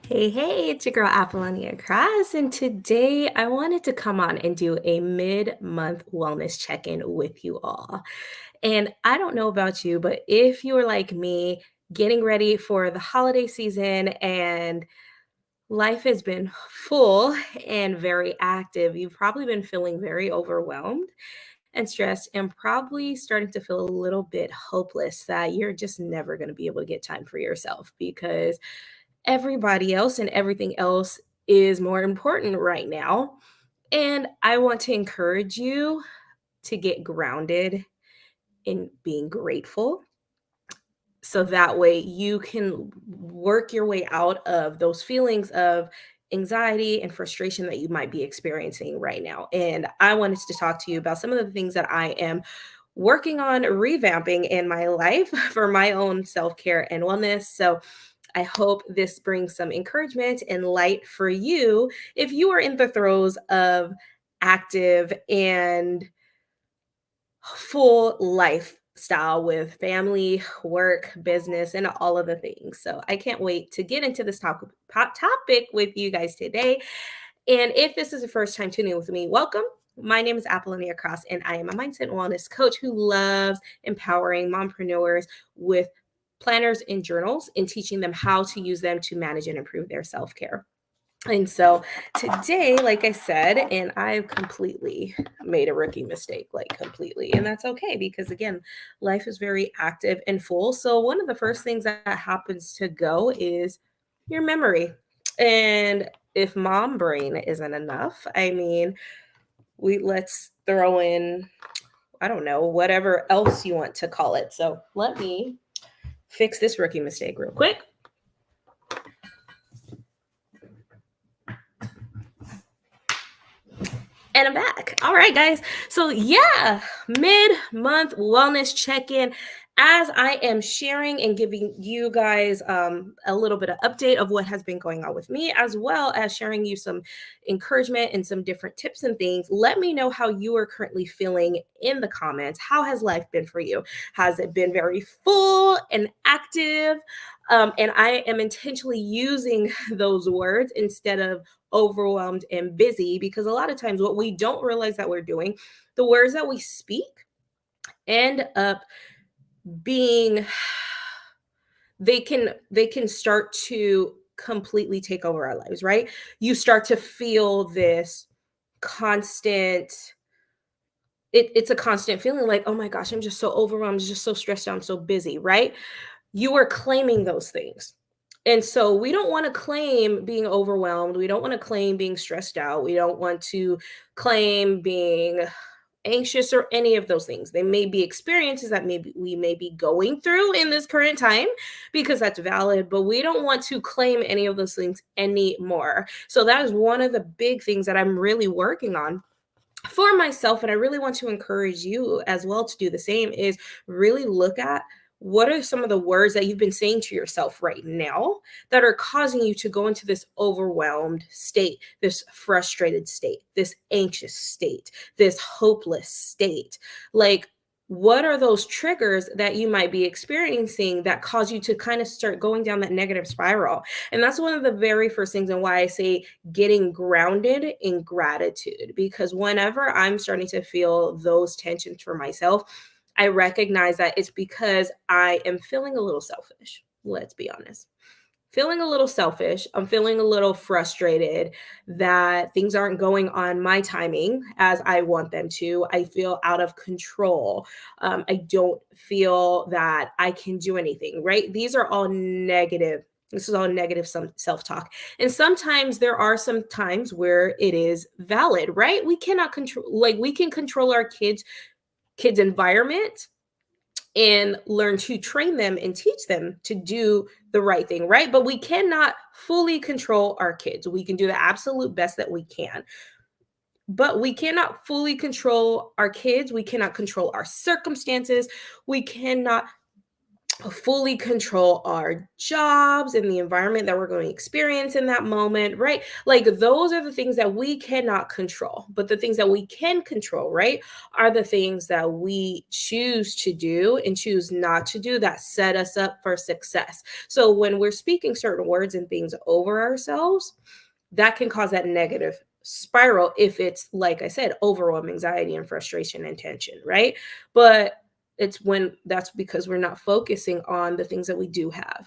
Hey, it's your girl Apollonia Cross, and today I wanted to come on and do a mid-month wellness check-in with you all. And I don't know about you, but if you're like me, getting ready for the holiday season and life has been full and very active, you've probably been feeling very overwhelmed and stressed and probably starting to feel a little bit hopeless that you're just never going to be able to get time for yourself because everybody else and everything else is more important right now. And I want to encourage you to get grounded in being grateful so that way you can work your way out of those feelings of anxiety and frustration that you might be experiencing right now. And I wanted to talk to you about some of the things that I am working on revamping in my life for my own self care and wellness. So, I hope this brings some encouragement and light for you if you are in the throes of active and full lifestyle with family, work, business, and all of the things. So I can't wait to get into this topic with you guys today. And if this is the first time tuning in with me, welcome. My name is Apollonia Cross, and I am a mindset and wellness coach who loves empowering mompreneurs with planners and journals and teaching them how to use them to manage and improve their self care. And so today, like I said, and I've completely made a rookie mistake, like completely. And that's okay because, again, life is very active and full. So, one of the first things that happens to go is your memory. And if mom brain isn't enough, I mean, let's throw in, I don't know, whatever else you want to call it. So, let me fix this rookie mistake real quick. And I'm back. All right, guys. So, yeah, mid month wellness check in. As I am sharing and giving you guys a little bit of update of what has been going on with me, as well as sharing you some encouragement and some different tips and things, let me know how you are currently feeling in the comments. How has life been for you? Has it been very full and active? And I am intentionally using those words instead of overwhelmed and busy because a lot of times what we don't realize that we're doing, the words that we speak end up being they can start to completely take over our lives, right? You start to feel this constant it's a constant feeling like, oh my gosh, I'm just so overwhelmed, just so stressed out, I'm so busy, right? You are claiming those things. And so we don't want to claim being overwhelmed. We don't want to claim being stressed out. We don't want to claim being anxious or any of those things. They may be experiences that maybe we may be going through in this current time because that's valid, but we don't want to claim any of those things anymore. So that is one of the big things that I'm really working on for myself, and I really want to encourage you as well to do the same, is really look at what are some of the words that you've been saying to yourself right now that are causing you to go into this overwhelmed state, this frustrated state, this anxious state, this hopeless state. Like, what are those triggers that you might be experiencing that cause you to kind of start going down that negative spiral? And that's one of the very first things, and why I say getting grounded in gratitude, because whenever I'm starting to feel those tensions for myself, I recognize that it's because I am feeling a little selfish. Let's be honest. Feeling a little selfish. I'm feeling a little frustrated that things aren't going on my timing as I want them to. I feel out of control. I don't feel that I can do anything, right? These are all negative. This is all negative self talk. And sometimes there are some times where it is valid, right? We cannot control, like, we can control our kids' environment and learn to train them and teach them to do the right thing, right? But we cannot fully control our kids. We can do the absolute best that we can, but we cannot fully control our kids. We cannot control our circumstances. We cannot fully control our jobs and the environment that we're going to experience in that moment, right? Like those are the things that we cannot control. But the things that we can control, right, are the things that we choose to do and choose not to do that set us up for success. So when we're speaking certain words and things over ourselves, that can cause that negative spiral if it's, like I said, overwhelm, anxiety, and frustration and tension, right? But it's when that's because we're not focusing on the things that we do have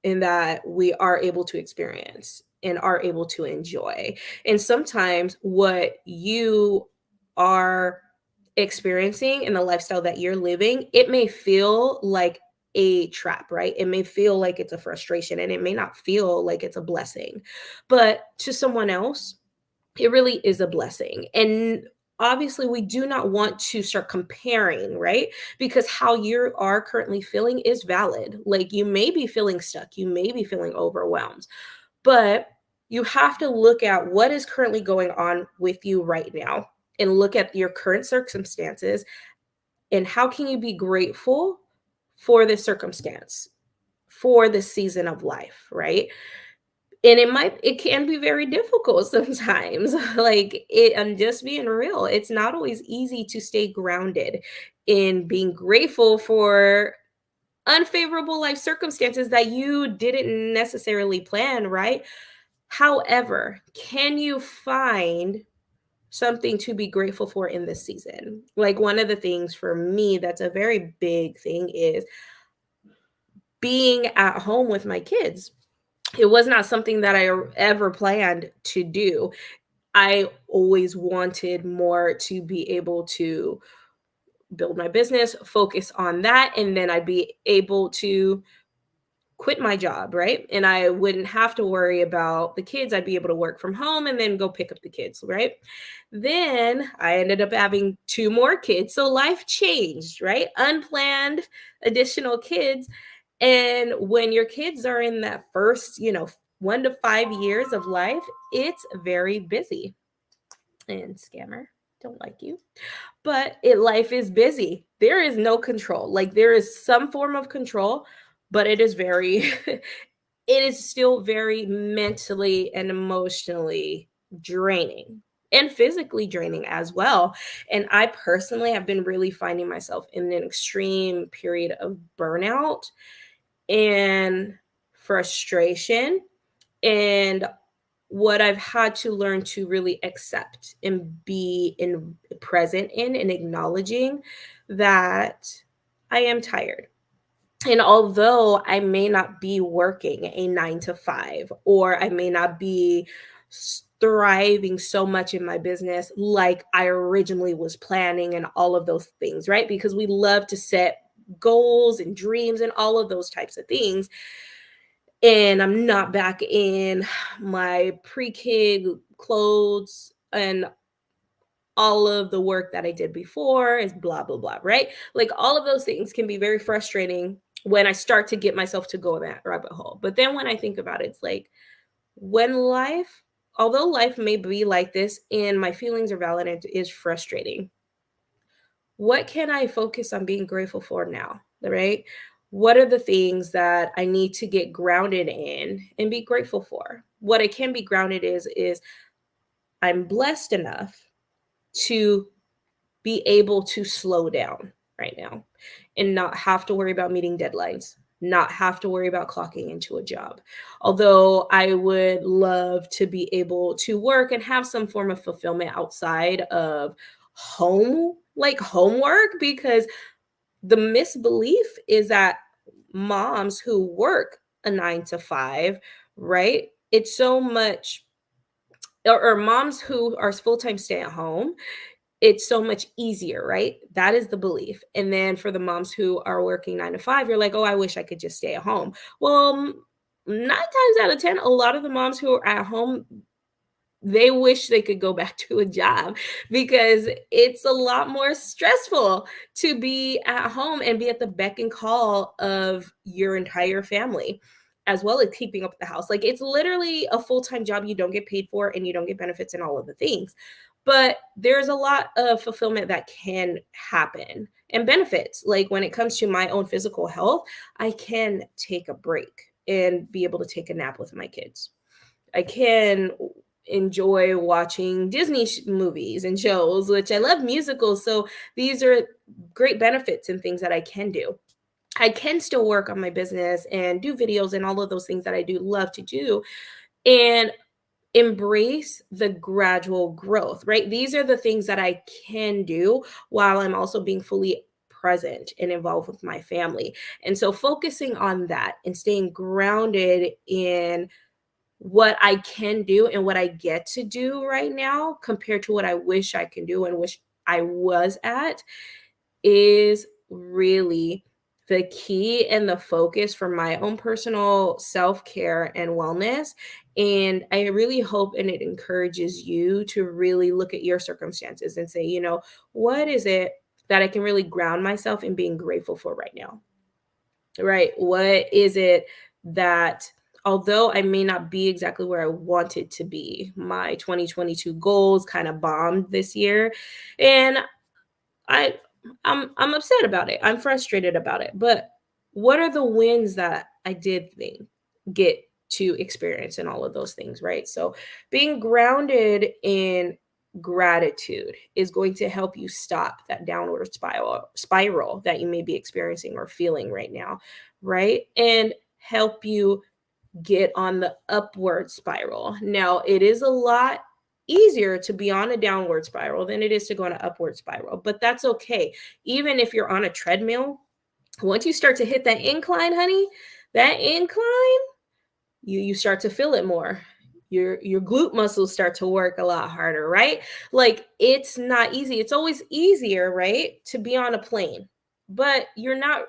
and that we are able to experience and are able to enjoy. And sometimes what you are experiencing in the lifestyle that you're living, it may feel like a trap, right? It may feel like it's a frustration and it may not feel like it's a blessing. But to someone else, it really is a blessing. And obviously, we do not want to start comparing, right? Because how you are currently feeling is valid. Like you may be feeling stuck, you may be feeling overwhelmed, but you have to look at what is currently going on with you right now and look at your current circumstances and how can you be grateful for this circumstance, for this season of life, right? And it can be very difficult sometimes. Like it I'm just being real. It's not always easy to stay grounded in being grateful for unfavorable life circumstances that you didn't necessarily plan, right? However, can you find something to be grateful for in this season? Like one of the things for me that's a very big thing is being at home with my kids. It was not something that I ever planned to do. I always wanted more to be able to build my business, focus on that, and then I'd be able to quit my job, right? And I wouldn't have to worry about the kids. I'd be able to work from home and then go pick up the kids, right? Then I ended up having two more kids. So life changed, right? Unplanned additional kids. And when your kids are in that first, 1 to 5 years of life, it's very busy. And scammer, don't like you. But life is busy. There is no control. Like there is some form of control, but it is very it is still very mentally and emotionally draining and physically draining as well. And I personally have been really finding myself in an extreme period of burnout and frustration. And what I've had to learn to really accept and be in present in and acknowledging that I am tired. And although I may not be working a 9 to 5, or I may not be thriving so much in my business like I originally was planning and all of those things, right? Because we love to set goals and dreams and all of those types of things. And I'm not back in my pre-kid clothes and all of the work that I did before is blah blah blah, right? Like all of those things can be very frustrating when I start to get myself to go in that rabbit hole. But then when I think about it, it's like when life, although life may be like this and my feelings are valid and it is frustrating, what can I focus on being grateful for now? Right? What are the things that I need to get grounded in and be grateful for? What I can be grounded is I'm blessed enough to be able to slow down right now and not have to worry about meeting deadlines, not have to worry about clocking into a job. Although I would love to be able to work and have some form of fulfillment outside of home, like homework, because the misbelief is that moms who work a 9 to 5, right? It's so much, or moms who are full time stay at home, it's so much easier, right? That is the belief. And then for the moms who are working 9 to 5, you're like, oh, I wish I could just stay at home. Well, 9 times out of 10, a lot of the moms who are at home, they wish they could go back to a job because it's a lot more stressful to be at home and be at the beck and call of your entire family, as well as keeping up the house. Like it's literally a full-time job you don't get paid for and you don't get benefits and all of the things. But there's a lot of fulfillment that can happen and benefits. Like when it comes to my own physical health, I can take a break and be able to take a nap with my kids. I can enjoy watching Disney movies and shows, which I love musicals. So these are great benefits and things that I can do. I can still work on my business and do videos and all of those things that I do love to do. And embrace the gradual growth, right? These are the things that I can do while I'm also being fully present and involved with my family. And so focusing on that and staying grounded in what I can do and what I get to do right now compared to what I wish I can do and wish I was at is really the key and the focus for my own personal self-care and wellness. And I really hope and it encourages you to really look at your circumstances and say, what is it that I can really ground myself in being grateful for right now? Right? What is it that although I may not be exactly where I wanted to be, my 2022 goals kind of bombed this year, and I I'm upset about it. I'm frustrated about it. But what are the wins that I did get to experience and all of those things, right? So being grounded in gratitude is going to help you stop that downward spiral that you may be experiencing or feeling right now, right? And help you get on the upward spiral. Now, it is a lot easier to be on a downward spiral than it is to go on an upward spiral, but that's okay. Even if you're on a treadmill, once you start to hit that incline, honey, that incline, you start to feel it more. Your glute muscles start to work a lot harder, right? Like it's not easy. It's always easier, right, to be on a plane, but you're not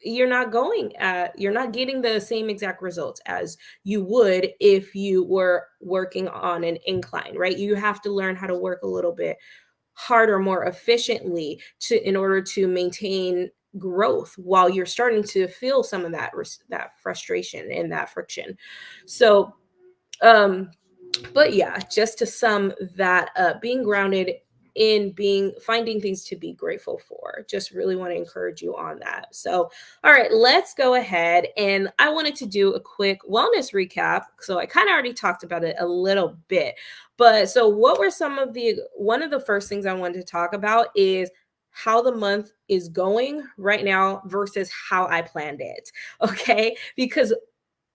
getting the same exact results as you would if you were working on an incline, right? You have to learn how to work a little bit harder, more efficiently to in order to maintain growth while you're starting to feel some of that frustration and that friction. So um but yeah, just to sum that up, being grounded in being finding things to be grateful for. Just really want to encourage you on that. So, all right, let's go ahead. And I wanted to do a quick wellness recap. So, I kind of already talked about it a little bit. But so, what were some of the one of the first things I wanted to talk about is how the month is going right now versus how I planned it. Okay. Because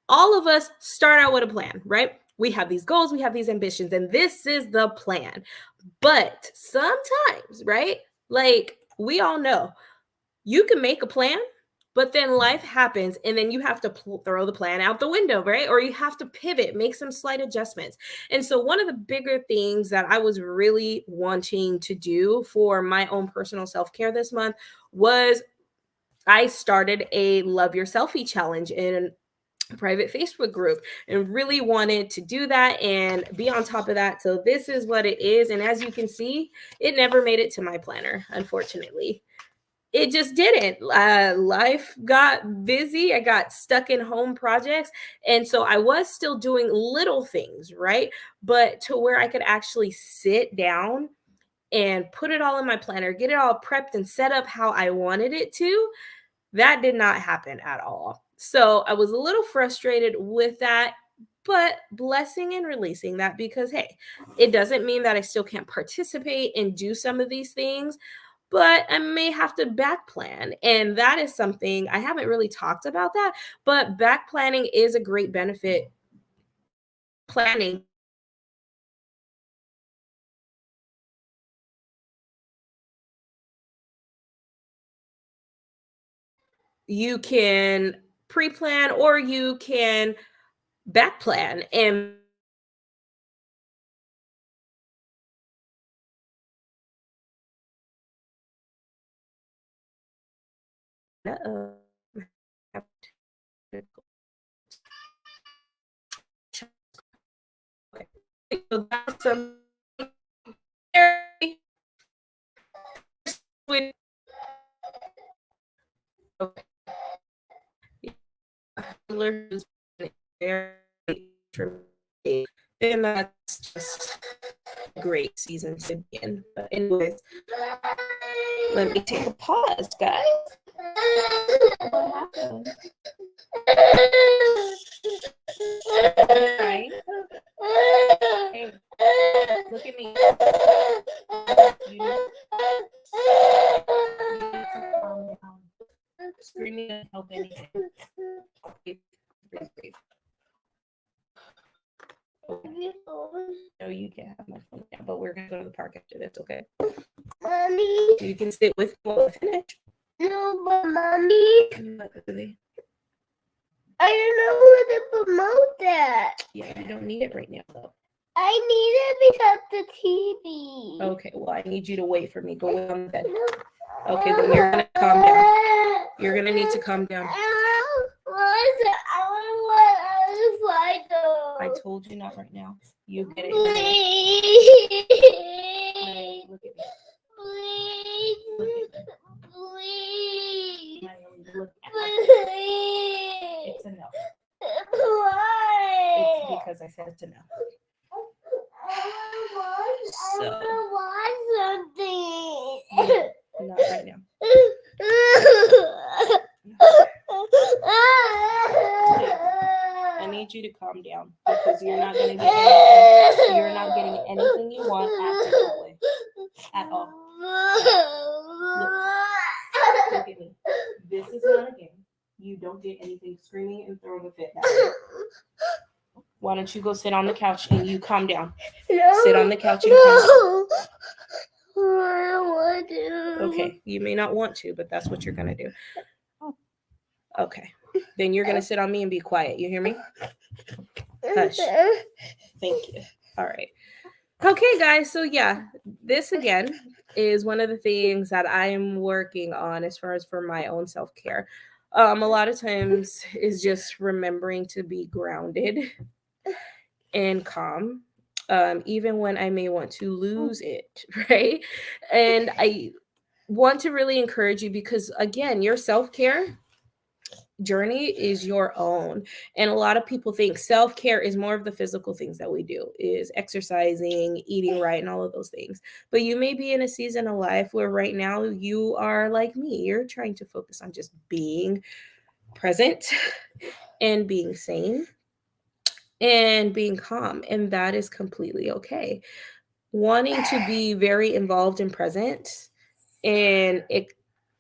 all of us start out with a plan, right? We have these goals, we have these ambitions, and this is the plan. But sometimes, right? Like we all know, you can make a plan, but then life happens and then you have to throw the plan out the window, right? Or you have to pivot, make some slight adjustments. And so, one of the bigger things that I was really wanting to do for my own personal self care this month was I started a Love Your Selfie challenge in private Facebook group and really wanted to do that and be on top of that. So this is what it is. And as you can see, it never made it to my planner, unfortunately. It just didn't. Life got busy. I got stuck in home projects. And so I was still doing little things, right? But to where I could actually sit down and put it all in my planner, get it all prepped and set up how I wanted it to, that did not happen at all. So I was a little frustrated with that, but blessing and releasing that because, hey, it doesn't mean that I still can't participate and do some of these things, but I may have to back plan. And that is something I haven't really talked about that, but back planning is a great benefit. Planning, you can pre plan or you can back plan and uh-oh. So that's some very with Taylor who's been very traumatic, and that's just great season to be in. But anyways, let me take a pause, guys. What happened? Right? Hey, look at me. You need to calm down. Screaming doesn't help anything. Breathe, breathe, breathe. Okay. No, you can't have my phone now, but we're gonna go to the park after this, okay? Mommy. You can sit with me while I finish. No, but mommy. What, Lily? I don't know where to promote that. Yeah, you don't need it right now, though. I need it because the TV. Okay, well, I need you to wait for me. Go lay on the bed. Okay, then you're gonna calm down. You're gonna need to calm down. I told you not right now. You get it. Please. Look at me. Please. Look at me. Please. Miley, look at me. Please. It's a no. Why? It's because I said it's a no. So. I want something. Not right now. I need you to calm down because you're not getting anything you want at Chipotle at all. Look at me. This is not a game. You don't get anything screaming and throwing a fit now. Why don't you go sit on the couch and you calm down? No. Sit on the couch and calm down. I don't want to. Okay, you may not want to, but that's what you're gonna do. Okay, then you're gonna sit on me and be quiet. You hear me? Hush. Thank you. All right. Okay, guys. So yeah, this again is one of the things that I am working on as far as for my own self-care. A lot of times is just remembering to be grounded and calm, even when I may want to lose it, right? And I want to really encourage you because, again, your self-care journey is your own. And a lot of people think self-care is more of the physical things that we do, is exercising, eating right, and all of those things. But you may be in a season of life where right now you are like me. You're trying to focus on just being present and being sane and being calm. And that is completely okay. Wanting to be very involved and present and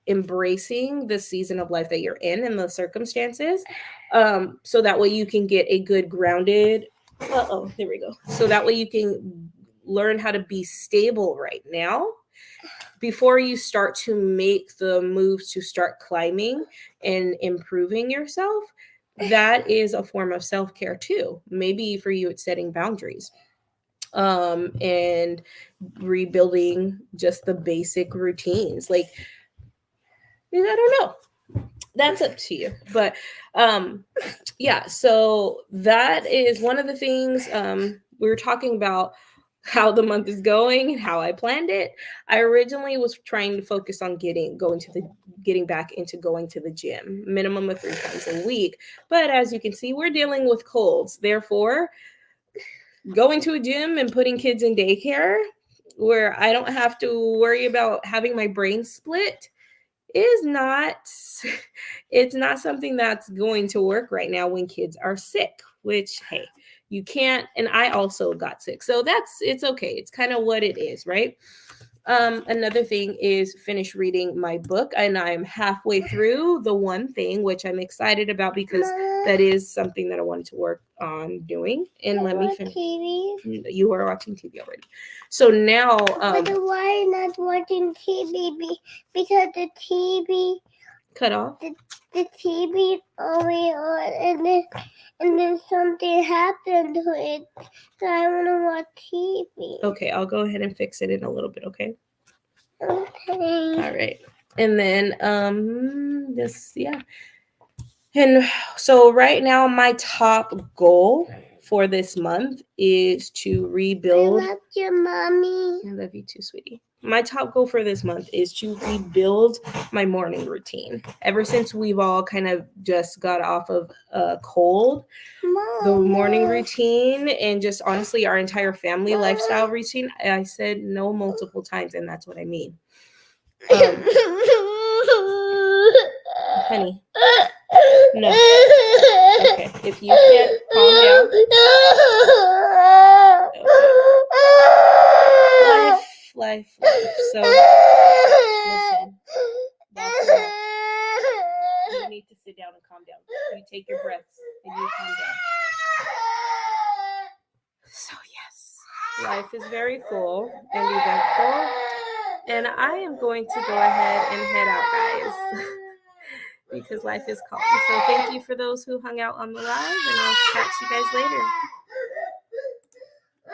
embracing the season of life that you're in and the circumstances, so that way you can get a good grounded there we go, so that way you can learn how to be stable right now before you start to make the moves to start climbing and improving yourself. That is a form of self-care too. Maybe for you it's setting boundaries, and rebuilding just the basic routines. Like, I don't know. That's up to you. But yeah, so that is one of the things. We were talking about how the month is going and how I planned it. I originally was trying to focus on getting back into going to the gym, minimum of 3 times a week. But as you can see, we're dealing with colds. Therefore, going to a gym and putting kids in daycare where I don't have to worry about having my brain split is not, it's not something that's going to work right now when kids are sick, which, hey, you can't. And I also got sick. So it's okay. It's kind of what it is, right? Another thing is finish reading my book, and I'm halfway through The One Thing, which I'm excited about because that is something that I wanted to work on doing. And let me finish. TV? You are watching TV already. So now, but why not watching TV? Because the TV cut off. The TV only on, and then something happened to it, so I want to watch TV. Okay, I'll go ahead and fix it in a little bit. Okay. Okay. All right, and then yeah. And so right now, my top goal for this month is to I rebuild. love you, Mommy. I love you too, sweetie. My top goal for this month is to rebuild my morning routine. Ever since we've all kind of just got off of a cold, the morning routine and just honestly our entire family lifestyle routine, I said no multiple times, and that's what I mean. Honey, no. Okay, if you can't calm down. Life. So listen, that's enough. You need to sit down and calm down. You take your breaths and you calm down. So yes, life is very full and eventful, and I am going to go ahead and head out, guys, because life is calm. So thank you for those who hung out on the live, and I'll catch you guys later.